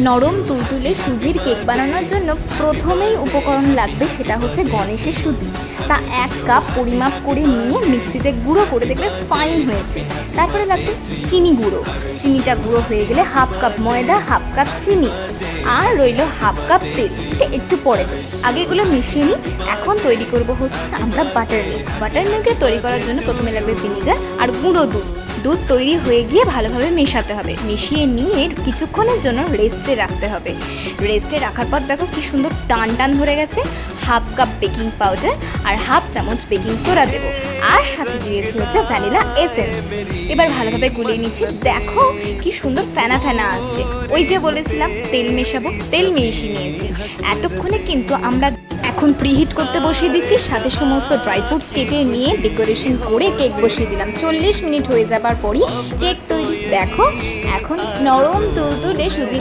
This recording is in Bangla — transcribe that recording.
নরম তুলতুলে সুজির কেক বানানোর জন্য প্রথমেই উপকরণ লাগবে সেটা হচ্ছে গণেশের সুজি। তা 1 কাপ পরিমাপ করে নিয়ে মিক্সিতে গুঁড়ো করে দেখবে ফাইন হয়েছে। তারপরে লাগবে চিনি গুঁড়ো, চিনিটা গুঁড়ো হয়ে গেলে 1/2 কাপ ময়দা, 1/2 কাপ চিনি, আর রইল 1/2 কাপ তেল, যেটা একটু পরে দেবো। আগে এগুলো মিশিয়ে নিই। এখন তৈরি করব হচ্ছে আমরা বাটার মিল্ক। বাটার মিল্কের তৈরি করার জন্য প্রথমে লাগবে ভিনিগার আর গুঁড়ো দুধ। দুধ তৈরি হয়ে গিয়ে ভালোভাবে মেশাতে হবে, মিশিয়ে নিয়ে কিছুক্ষণের জন্য রেস্টে রাখতে হবে। রেস্টে রাখার পর দেখো কি সুন্দর টান টান ধরে গেছে। 1/2 কাপ বেকিং পাউডার আর 1/2 চামচ বেকিং সোডা দেবো, আর সাথে দিয়েছি হচ্ছে ভ্যানিলা এসেন্স। এবার ভালোভাবে গুলিয়ে নিচ্ছি। দেখো কি সুন্দর ফেনা ফেনা আসছে। ওই যে বলেছিলাম তেল মেশাবো, তেল মিশিয়ে নিয়েছি। এতক্ষণে কিন্তু আমরা এখন প্রিহিট করতে বসিয়ে দিচ্ছি। সাথে সমস্ত ড্রাই ফ্রুটস কেটে নিয়ে ডেকোরেশন করে কেক বসিয়ে দিলাম। 40 মিনিট হয়ে যাবার পরই কেক তৈরি। দেখো এখন নরম তুলতুলে সুজির